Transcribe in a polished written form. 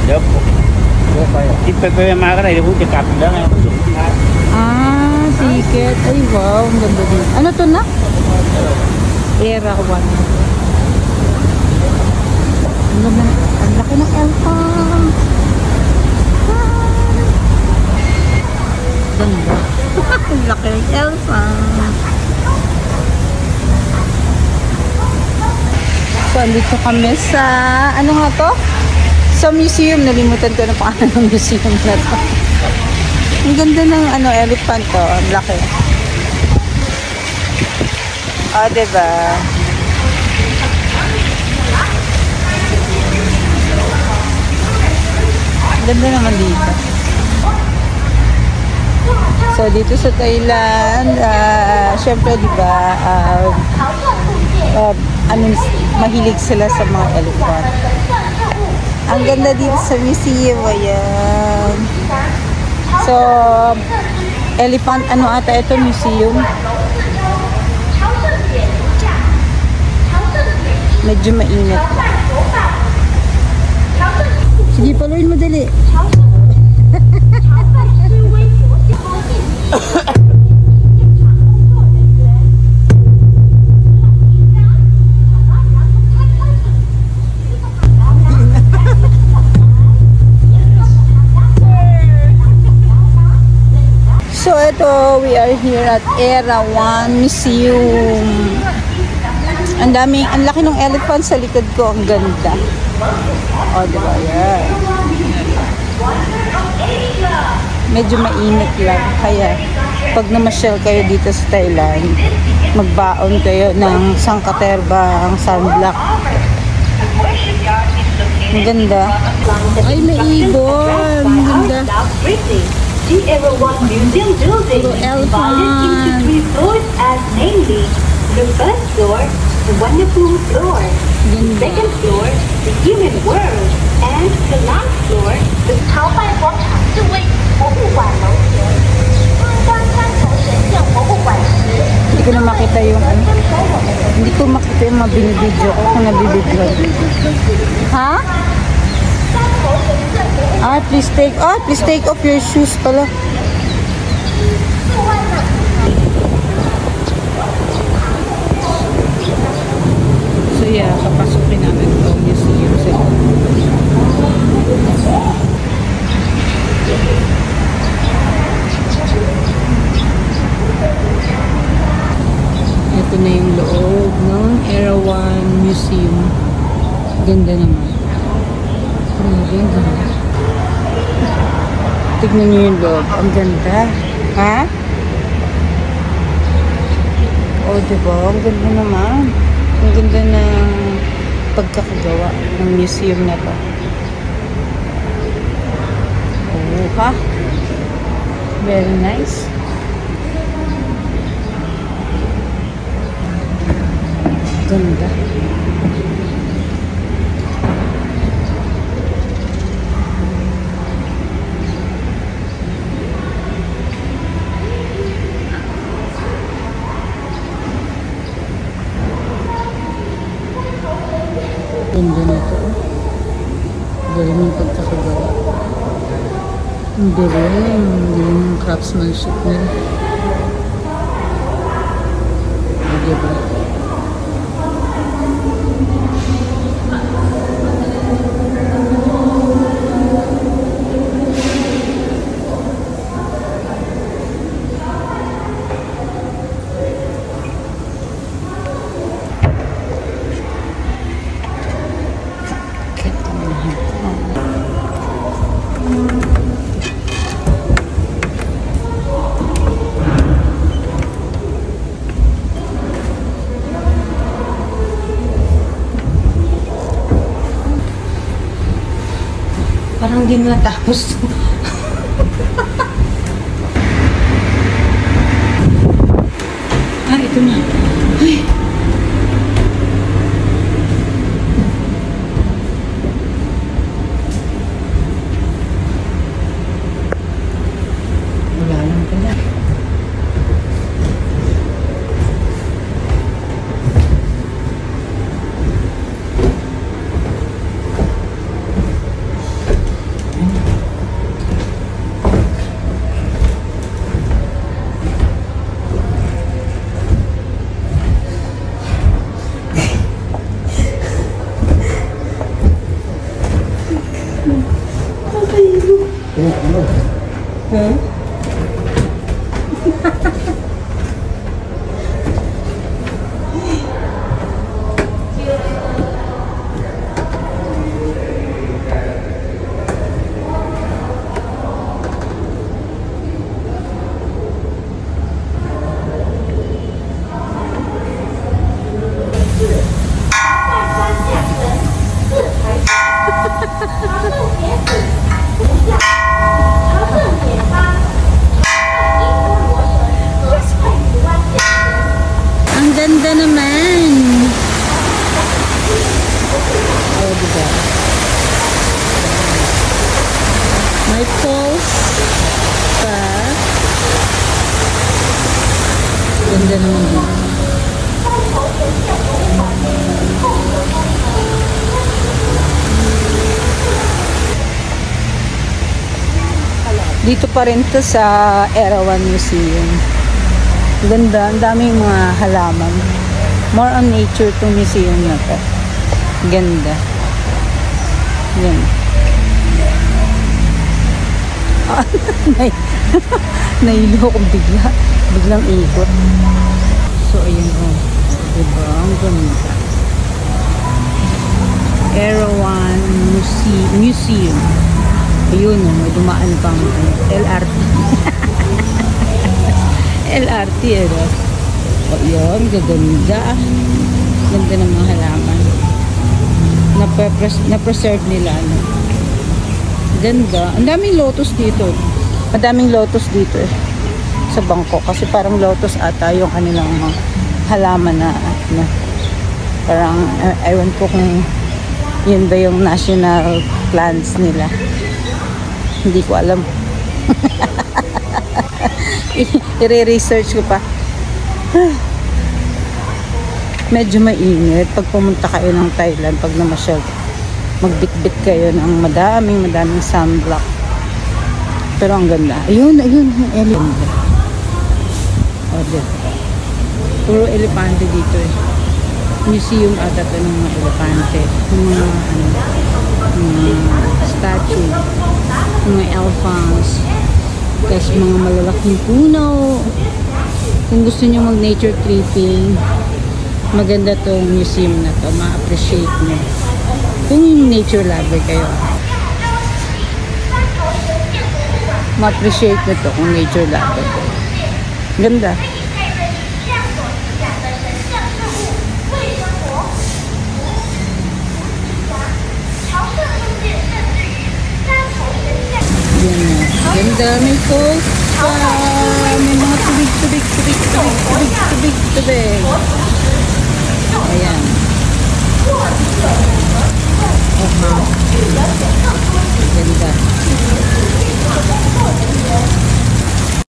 Dạ po. Ít pe mà cái này thì cũng chỉ cặp đó này. Ah, ticket. Ay, wow. Ang ganda din. Ano to na? Era 1. Ang ganda. Ang laki ng elephant. Ah. Ganda. Ang laki ng elephant. So, andito kami sa, ano nga to? Sa museum. Nalimutan ko na pangalan ng museum na to. Ang ganda ng ano, elephant to. Ang laki. O, diba? Ang ganda naman dito. So, dito sa Thailand, syempre, diba, mahilig sila sa mga elephant. Ang ganda dito sa museum, ayan. So, elephant, ano ata ito, museum? Medyo mainit lang. Sige, paluin mo dali. So, ito, we are here at Era 1 Museum. Ang laki ng elephant sa likod ko. Ang ganda. O, diba? Yan. Medyo mainit lang. Kaya, pag namasyal kayo dito sa Thailand, magbaon kayo ng sangkaterbang sunblock. Ang ganda. Ay, may ibon. Ang ganda. The Era 1 Museum building is divided into 3 floors as namely the first floor, the wonderful floor, the second floor, the human world, and the last floor, the 朝拜广场是为博物馆楼前参观三重神像博物馆时 Hindi ko na makita yung ano. Hindi ko makita yung mga binibidyo ko kung nabibidyo. Ha? Ah, please take off your shoes pala. So yeah, papasukin namin itong museum sa ito na yung loob ng Era 1 Museum. Ganda naman. Grabe, ang ganda. Tignan nyo yung loob. Ang ganda. Ha? O, diba? Ang ganda naman. Ang ganda ng pagkakagawa ng museum na to. Oh, ha? Very nice. Ganda. Ganda nito. Galing yung pagkakagawa. Ang galing. Yung craftsmanship nila. Diba? Parang di na natapos to. Ah, ito na. Ay! Wala lang pala. Ang ganda naman. Oh, diba? May falls pa. Ganda naman dito. Dito pa rin to sa Erawan Museum. Ganda, ang daming mga halaman. More on nature tong museum na to. Ganda. Yan. Ah, nailo akong bigla. Biglang ikot. So, ayun o. Diba? Ang ganda. Erawan Museum. Ayun o. May dumaan pang LRT. LRT eh. O yun, gaganda. Ganda ng mga halaman. Na-preserve nila. No? Ganda. Ang daming lotus dito. Madaming lotus dito eh. Sa bangko. Kasi parang lotus ata yung kanilang halaman na parang, ewan ko kung yun ba yung national plants nila. Hindi ko alam. I-research ko pa. Medyo mainit pag pumunta kayo ng Thailand, pag namasyal, magbitbit kayo ng madaming sunblock. Pero ang ganda. Ayun, yung elephant. O, diba? Puro elepante dito eh. Museum ata ito ng mga elepante. Yung mga statue. Yung mga elephants. Kasi mga malalaking puno. Kung gusto nyo mag nature tripping, maganda tong museum na to. Ma-appreciate nyo. Kung nature lover kayo. Ma-appreciate nyo to kung nature lover. Ganda. Ganda, may falls pa. May mga tubig. Ayan. Okay.